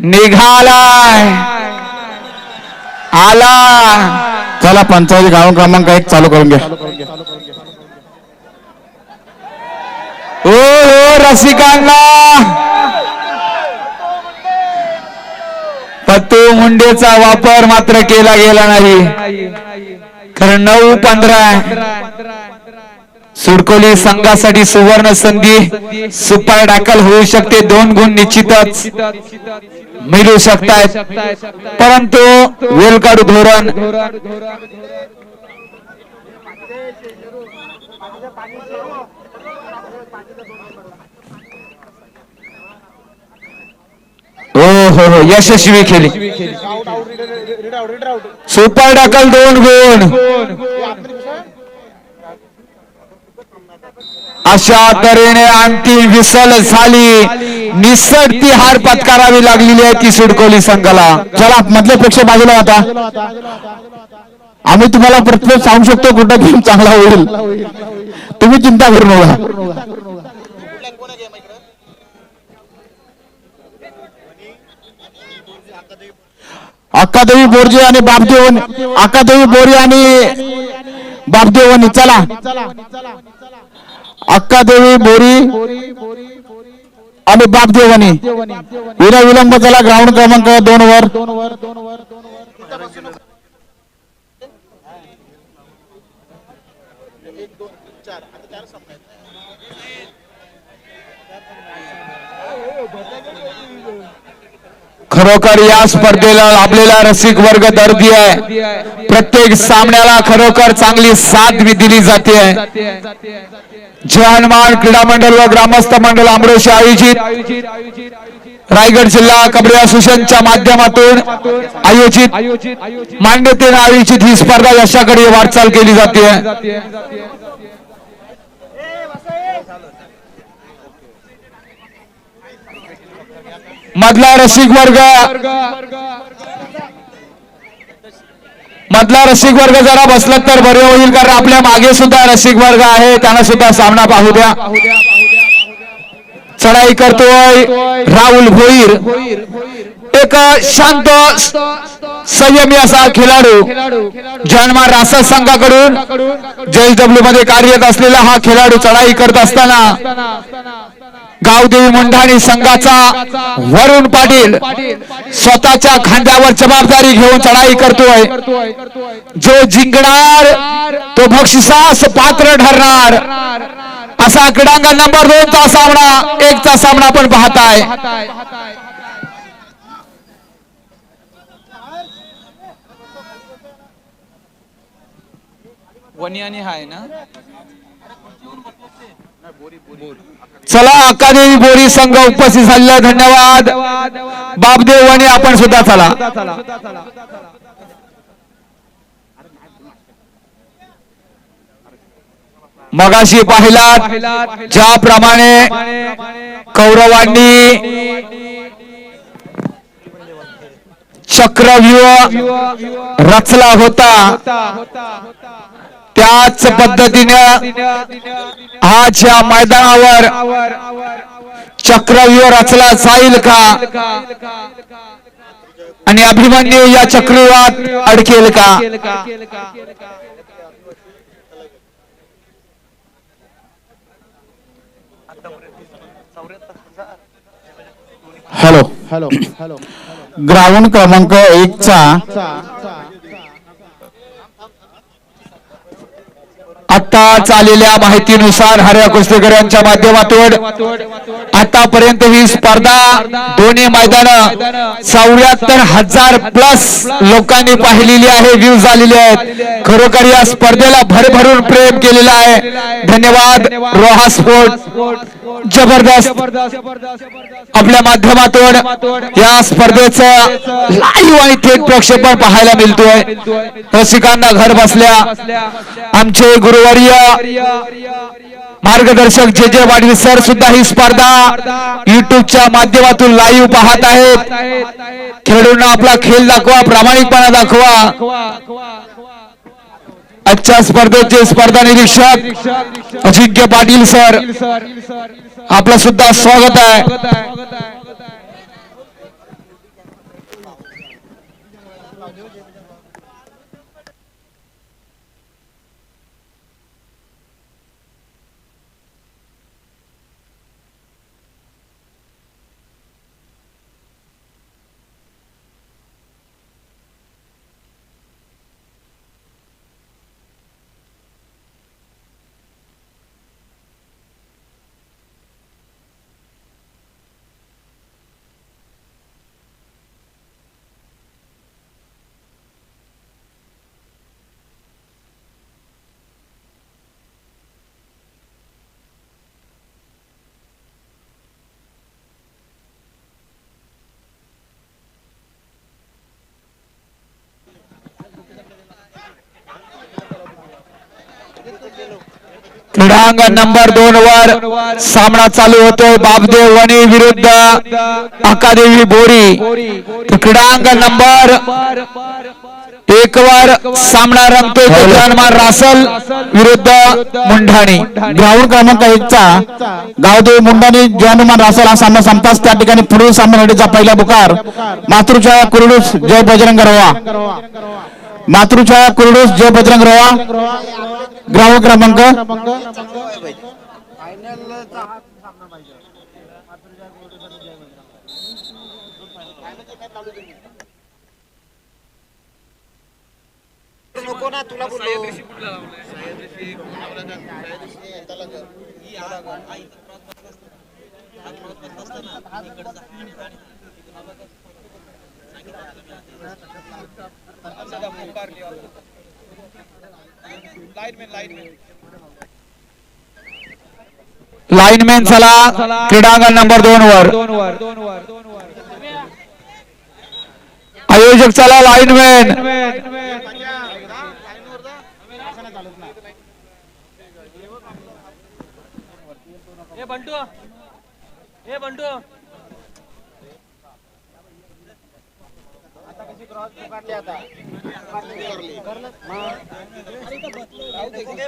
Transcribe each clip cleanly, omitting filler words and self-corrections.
निघालाय आला. चला पंचायत गाव क्रमांक 1 चालू करून घ्या. ओ रसिकांना पत्तू मुंडेचा वापर मात्र केला गेला नाही. कारण 9-15 सुडकोली संघासाठी सुवर्ण संधी सुपर टॅकल होऊ शकते. 2 गुण निश्चितच मिळू शकतात. परंतु वेलकाडू धोरण हो यशस्वी केली. सुपर टॅकल 2 गुण. अशा तऱ्हेने अंतिम विसल झाली. निसटती हार पत्करावी लागलेली आहे ती सुडकोली संघाला. चला मधल्या पेक्षा बाजूला होता. आम्ही तुम्हाला प्रत्येक सांगू शकतो कुठं गेम चांगला होईल. तुम्ही चिंता करू नका. अक्कादेवी बोरजे आणि बापदेवनी. अक्कादेवी बोरी आणि बापदेवनी. चला अक्कादेवी बोरी आणि बापदेवनी. विना विलंब चला ग्राउंड क्रमांक 2 वर. खरोखर या स्पर्धेला आपल्याला रसिक वर्ग दर्दी आहे. प्रत्येक सामन्याला खरोखर चांगली साथ दिली जाते. जहानमान क्रीडा मंडळ व ग्रामस्थ मंडळ आमरोशी आयोजित रायगड जिल्हा कबड्डी असोसिएशनच्या माध्यमातून आयोजित मान्यतेने आयोजित ही स्पर्धा यशाकडे वाटचाल केली जाते. मधला रसिक वर्ग जरा बसला तर बरे होईल. कारण आपल्या मागे सुद्धा रसिक वर्ग आहे. त्यांना सुद्धा सामना पाहू द्या. चढाई करतोय राहुल भोईर. एक शांत संयमी असा खेळाडू. जन्मा रासा संघाकडून JSW मध्ये कार्यरत असलेला हा खेळाडू चढाई करत असताना गावदेवी मुंढाणी संघाचा वरुण पाटील स्वतःच्या खांद्यावर जबाबदारी घेऊन चढाई करतोय. जो जिंकणार तो बक्षिसास पात्र ठरणार असा क्रीडांगण नंबर 2 चा सामना 1 चा सामना आपण पाहताय. चला अक्कादेवी बोरी संघ उपस्थित झालेला धन्यवाद. बापदेव आणि आपण सुद्धा चला. मगाशी पाहिलात ज्याप्रमाणे कौरवांनी चक्रव्यूह रचला होता त्याच पद्धतीने आज या मैदानावर चक्रव्यूह रचला जाईल का आणि अभिमन्यू या चक्रव्यूहात अडकेल का. हॅलो ग्राउंड क्रमांक 1 चा आता चाललेल्या माहितीनुसार हर्या कुस्तीकर यांच्या माध्यमातून आतापर्यंत ही स्पर्धा दोन्ही मैदान 74,000 प्लस लोकांनी पाहिलेली आहे. व्ह्यू झालेले आहेत. खरोखर या स्पर्धेला भरभरून प्रेम केलेलं आहे. धन्यवाद रोहा स्पोर्ट. जबरदस्त आपल्या माध्यमातून या स्पर्धेचं लाईव्ह आणि थेट प्रक्षेपण पाहायला मिळतोय. रसिकांना घर बसल्या आमचे गुरुवर्य मार्गदर्शक जे वाडवी सर सुद्धा ही स्पर्धा युट्यूबच्या माध्यमातून लाईव्ह पाहत आहेत. खेळाडूंना आपला खेळ दाखवा, प्रामाणिकपणा दाखवा. आजच्या स्पर्धेचे स्पर्धा निरीक्षक अजिंक्य पाटील सर आपलं सुद्धा स्वागत आहे. क्रीडांगण नंबर 2 वर सामना चालू होतोय बापदेव वणी विरुद्ध अकादेवी बोरी. क्रीडांगण नंबर 1 वर सामना रंगतोय जानमान रासल विरुद्ध मुंढाणी. ग्राउंड क्रमांक 1 चा गावदेवी मुंढाणी जानमान रासल हा सामना संपताच त्या ठिकाणी पुढील सामन्याचा पहिला पुकार मातृछाया कुरडूस जय बजरंग रवा. मातृछाया कुरडूस जय बजरंग रवा. ग्राउंड क्रमांक नको ना तुला बोललो लाईनमॅन चला क्रीडांगण नंबर 2 वर. आयोजक चला लाईनमॅन.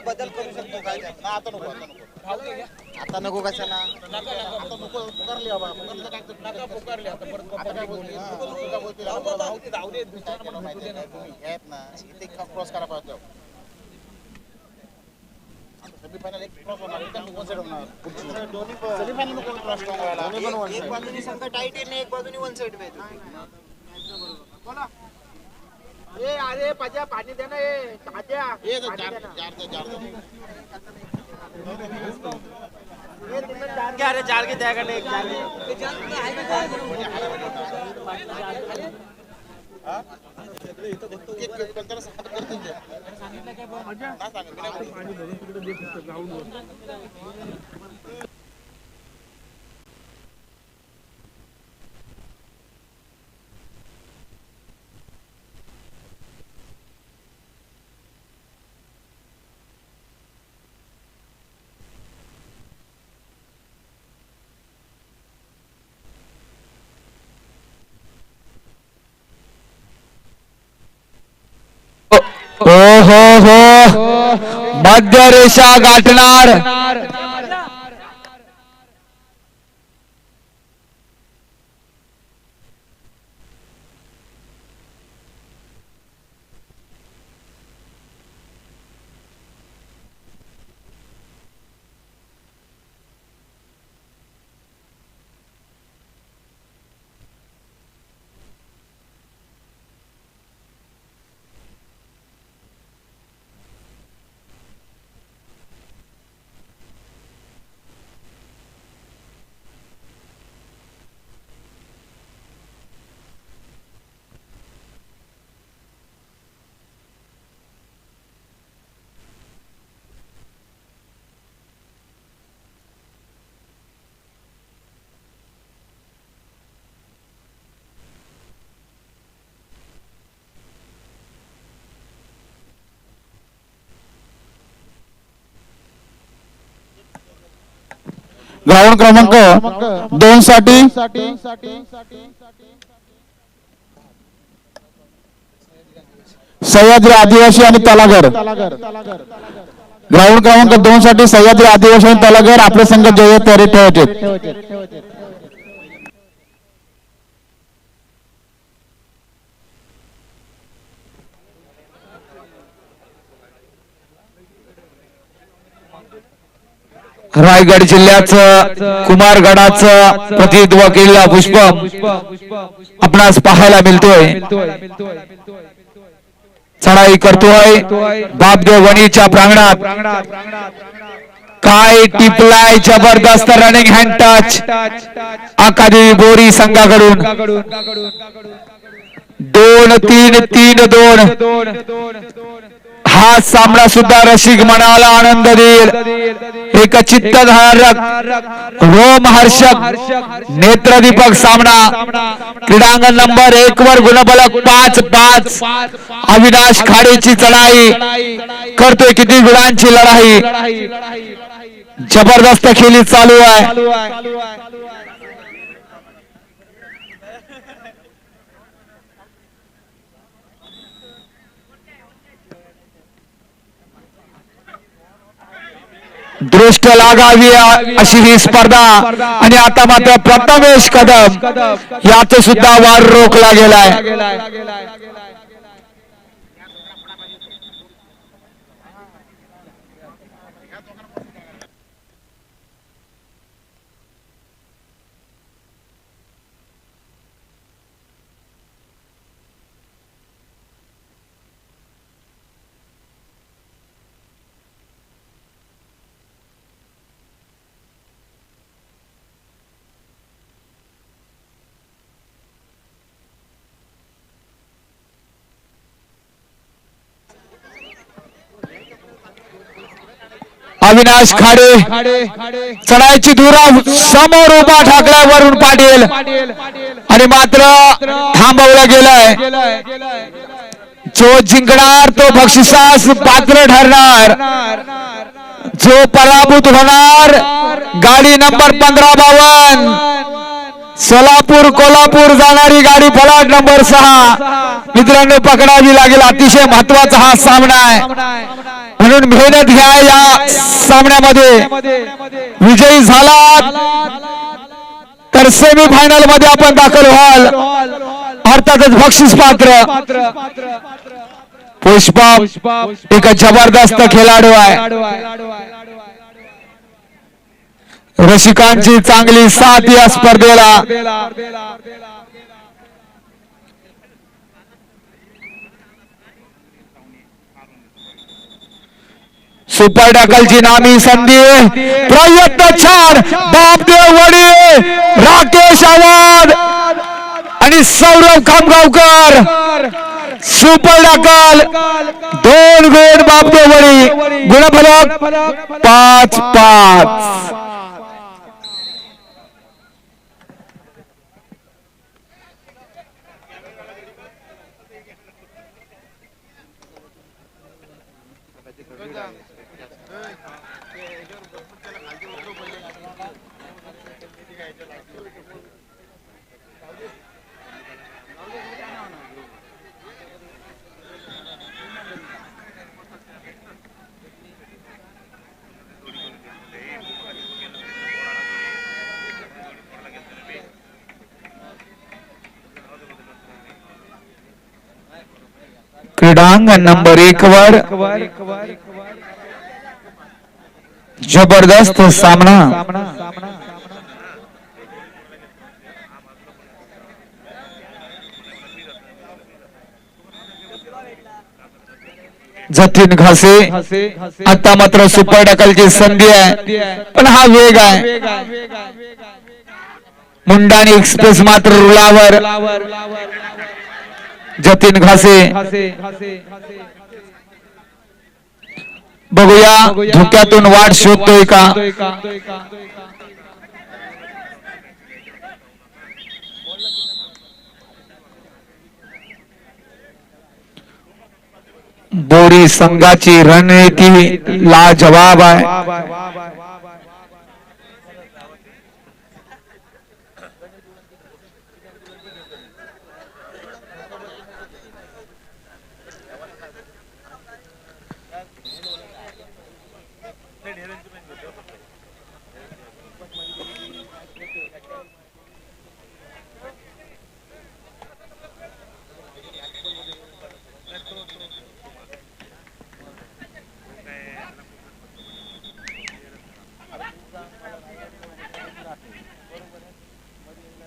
बदल करू शकतो काय आता नको आता नको कशाला नको पुकारली बाबा नका पुकारली आता परत काय बोलते ना इथे क्रॉस करा पाहतो सेमीफायनल एक क्रॉस होणार इथे वन साइड होणार दोन्ही सेमीफायनल नको क्रॉस व्हायला एक बाजूनी संघ टाईट आहे एक बाजूनी वन साइड पाहिजे बोला ए अरे पाजा पाणी दे ना ए ताज्या ए जार अरे जार के द्या का एक हो मध्य रेषा गाठणार. ग्राउंड क्रमांक 2 साठी सह्याद्री आदिवासी आणि तलागर. ग्राउंड क्रमांक 2 साठी सह्याद्री आदिवासी आणि तलागर आपले संघ जय तयारी ठेवायचे. रायगड जिल्ह्याचं कुमारगडाचं प्रतिनिधित्व केलेला पुष्पम आपणास पाहायला मिळतोय. चढाई करतोय बापदेव वणीच्या प्रांगणात. काय टिपलाय जबरदस्त रनिंग हँड टच अकादेवी बोरी संघाकडून. 2-3-3-2 हा सामना सुद्धा रसिक मनाला आनंद देईल. एक चित्तधारक रोमहर्षक नेत्रदीपक सामना. क्रीडांगण नंबर 1 वर गुणफलक 5-5. अविनाश खाडेची चढाई करतोय किती गुणांची लढाई. जबरदस्त खेळी चालू आहे. दृष्ट लागावी अशी ही स्पर्धा आणि आता मात्र प्रथमेश कदम यात सुद्धा वार रोखला गेलाय. अविनाश खाडे चढायची धुरा समोर उभा ठाकला वरुण पाटील आणि मात्र थांबवलं गेलाय. जो जिंकणार तो बक्षिसास पात्र ठरणार. जो पराभूत होणार गाडी नंबर 1552 सोलापूर कोल्हापूर जाणारी गाडी फलाट नंबर 6 मित्रांनो पकडावी लागेल. अतिशय महत्वाचा हा सामना आहे म्हणून मेहनत घ्या. या सामन्यामध्ये विजयी झाला तर सेमी फायनल मध्ये आपण दाखल व्हाल. अर्थातच बक्षीस पात्र. पुष्पा एक जबरदस्त खेळाडू आहे. रसिकांची चांगली साथ या स्पर्धेला. सुपर डकलची नामी संधी प्रयत्न छान. बापदेव वडी राकेश आवाड आणि सौरभ खामगावकर. सुपर डकल 2 गुण बापदेव वडी. गुणफलक 5-5. क्रीडांगण नंबर 1 वर जबरदस्त सामना. जतीन घासे आता मात्र सुपर डकलची संधी आहे पण हा वेग आहे. मुंडाणी एक्सप्रेस मात्र रुळावर. जतीन घासे बघूया धोक्यातून वाट शोधतोय का. बोरी संघाची रणनीती लाजवाब आहे.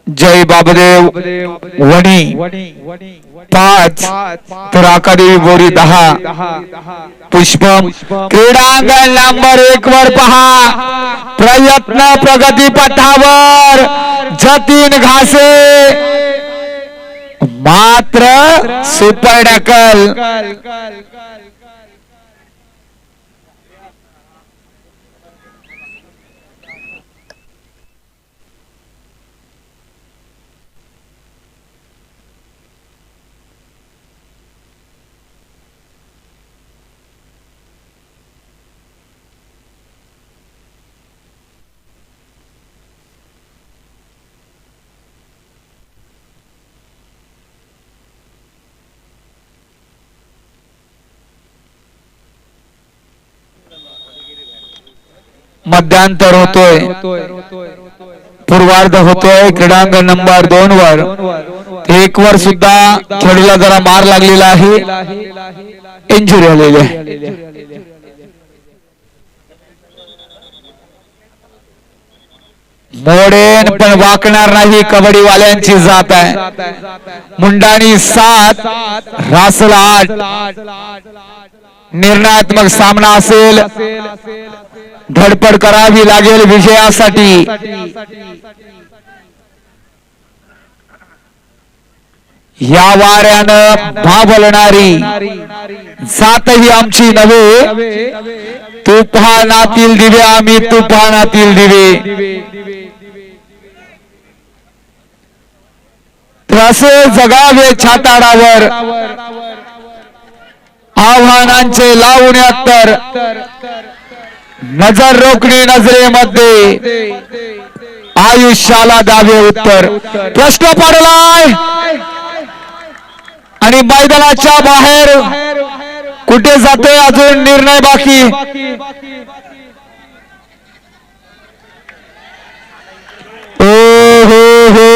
जय बाबदेव वणी 5 तर आकादेवी बोरी 10. पुष्पम क्रीडांगण नंबर 1 वर पहा. प्रयत्न प्रगती पथावर जतीन घासे मात्र सुपर डकल. मध्यांतर होतोय, पूर्वार्ध होतोय क्रीडांगण नंबर 2 वर. 1 वर सुद्धा खेळीला जरा मार लागलेला आहे, इंजुरी आलेली आहे. मोडेन पण वाकणार नाही, कबड्डी वाल्यांची जात आहे. मुंडाणी 7 रासल 8. निर्णयात्मक सामना असेल, धडपड करावी लागेल विजयासाठी. या वाऱ्यानं भाबलणारी जातही आमची नव्हे, तुफानातील दिवे आम्ही, तुफानातील दिवे. असे जगावे छाताडावर, आव्हानांचे लावून अत्तर, नजर रोखणी नजरेमध्ये, आयुष्याला द्यावे उत्तर. प्रश्न पडलाय आणि मैदानाच्या बाहेर कुठे जातोय, अजून निर्णय बाकी. हो हो हो,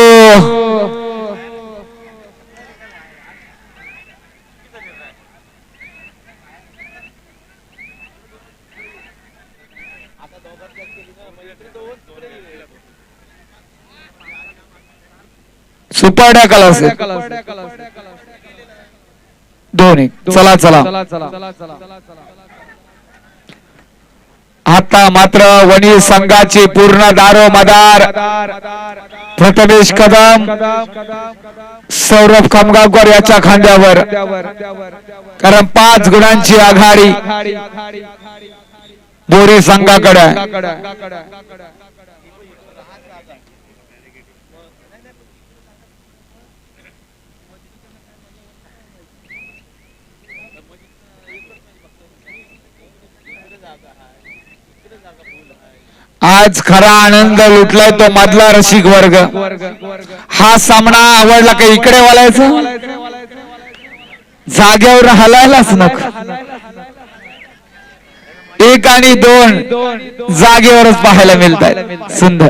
सुपर टॅकल असेल. 2-1. चला चला. आता मात्र वणी संघाची पूर्ण दारोमदार. प्रथमेश कदम, सौरभ खमगावकर याच्या खांद्यावर, कारण 5 गुणांची आघाडी बोरी संघाकडे. आज खरा आनंद लुटलाय तो मधला रसिक वर्ग. हा सामना आवडला का इकडे वळायचं, जागेवर हलायलाच नको. 1 आणि 2 जागेवरच पाहायला मिळतात. सुंदर.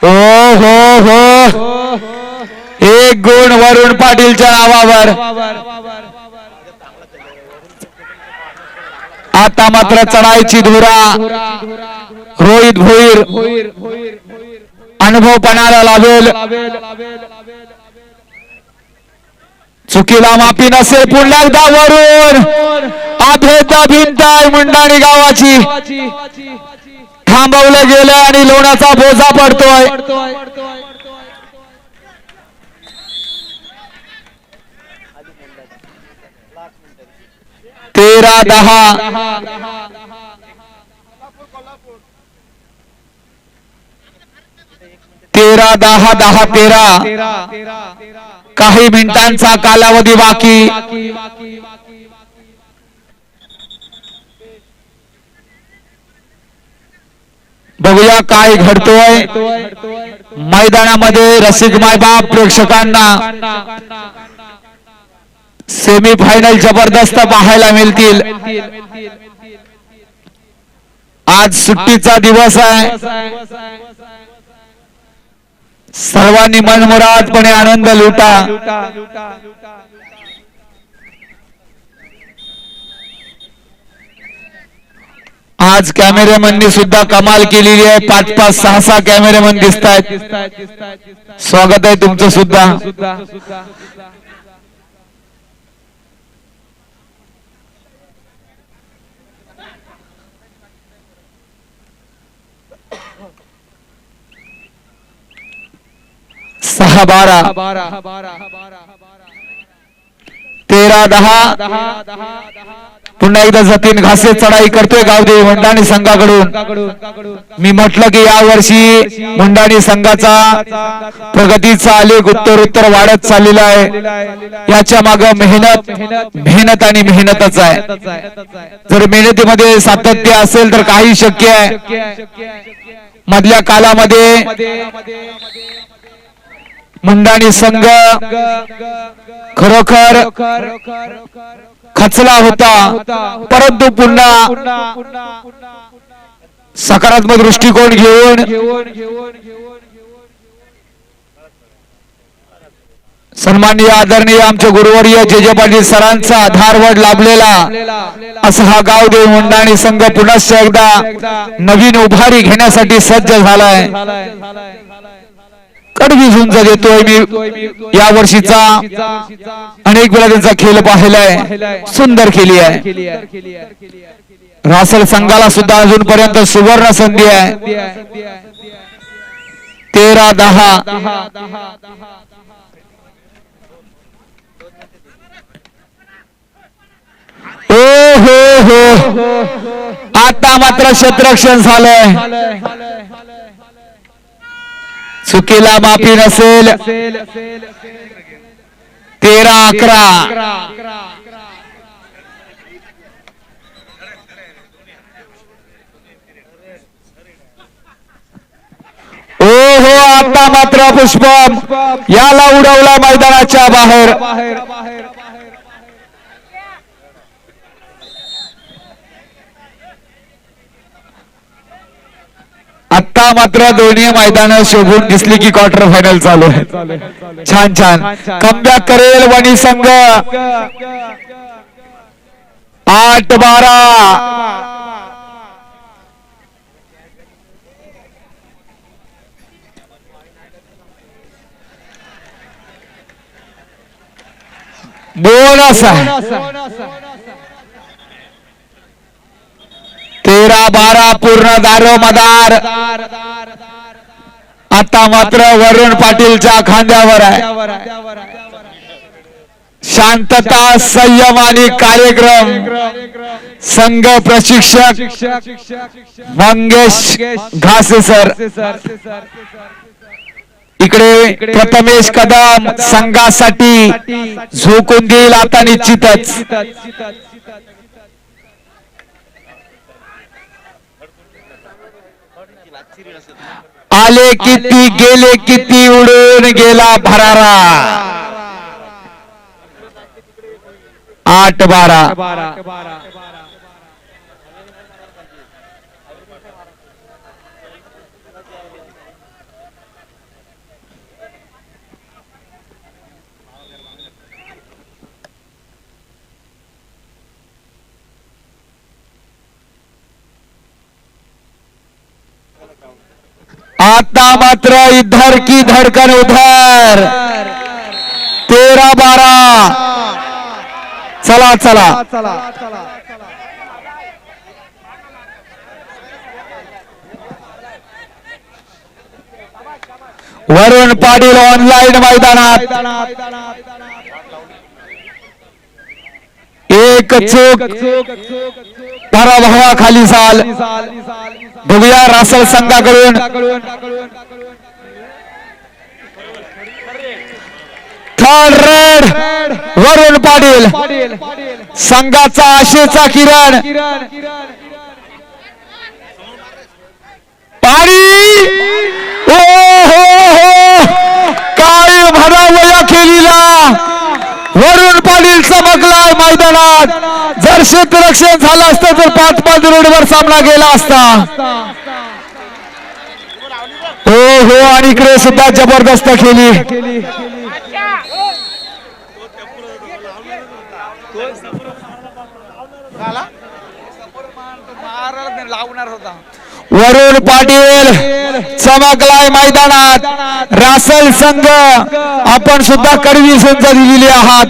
ओ हो हो, 1 गुण वरुण पाटीलच्या नावावर. आता मात्र चढाईची धुरा. रोहित भोईर अनुभव पणाला लावेल. चुकीला माफी नसेल. पुन्हा एकदा वरून अभेद भिंत मुंडाणी गावाची थांबवलं गेलं आणि लोणाचा बोजा पडतोय. 13-10. 13-10, काही मिनिटांचा कालावधी बाकी. बघूया काय घडतोय मैदानामध्ये. रसिक मायबाप प्रेक्षकांना सेमी फायनल जबरदस्त पाहायला मिळतील. आज सुट्टीचा दिवस आहे. सर्वांनी मनमुरादपणे आनंद लुटा. आज कॅमेरामॅननी सुद्धा कमाल केलेली आहे. 5-5, 6-6 कॅमेरामॅन दिसत आहेत. स्वागत आहे तुमचं सुद्धा. सहा 13-10. पुन्हा एकदा जतीन घासे चढाई करतोय गावदेवी मुंडाणी संघाकडून. मी म्हटलं की या वर्षी मुंडाणी संघाचा प्रगतीचा आलेख उत्तरोत्तर वाढत चाललेला आहे. याच्या मागे मेहनत आणि मेहनतच आहे. जर मेहनतीमध्ये सातत्य असेल तर काही शक्य आहे. मधल्या कालामध्ये मुंडाणी संघ खरोखर खचला होता, परंतु पुन्हा सकारात्मक दृष्टिकोन घेऊन सन्माननीय आदरणीय आमचे गुरुवर्य जे पाटील सरांचा धारवड लाभलेला असा हा गावदेव मुंडाणी संघ पुन्हा एकदा नवीन उभारी घेण्यासाठी सज्ज झालाय. कडवी झुंज देतोय मी या वर्षीचा अनेक वेळा त्यांचा खेळ पाहिलाय, सुंदर केली आहे. रासल संघाला सुद्धा अजूनपर्यंत सुवर्ण संधी आहे. 13-10 ओ हो आता मात्र क्षेत्ररक्षण झालंय. चुकीला माफी नसेल. 13-11 हो आता मात्र पुष्पम याला उडवला मैदानाच्या बाहेर. आता मात्र दोन्ही मैदान शोभून दिसली की क्वार्टर फायनल चालू आहे. छान कमबॅक करेल वणी संघ. 8-12 बोनस आहे. 13-12 पूर्ण दारोमदार. आता मात्र वरुण पाटीलच्या खांद्यावर आहे. शांतता, संयम आणि कार्यक्रम. संघ प्रशिक्षक मंगेश घासे सर. इकडे प्रथमेश कदम संघासाठी झोकून देईल आता निश्चितच. आले किती गेले किती उडून गेला भरारा. 8-12 आता मात्र इधर की धडकन उधर. 13-12 चला वरुण पाटील ऑनलाईन मैदानात. एक चूक पराभवाखाली झाल. बघूया रासल संघाकडून थर्ड रेड वरुण पाटील. संघाचा आशेचा किरण पाणी. ओ हो काय भरावया खेळीला वरुण पाटील चमकलाय मैदानात. जर क्षेत्ररक्षण झालं असतं तर 5-5 रेडवर सामना गेला असता. हो आणि इकडे सुद्धा जबरदस्त खेळली. वरुण पाटील चमकलाय मैदानात. रासल संघ आपण सुद्धा कडवी संच दिलेली आहात.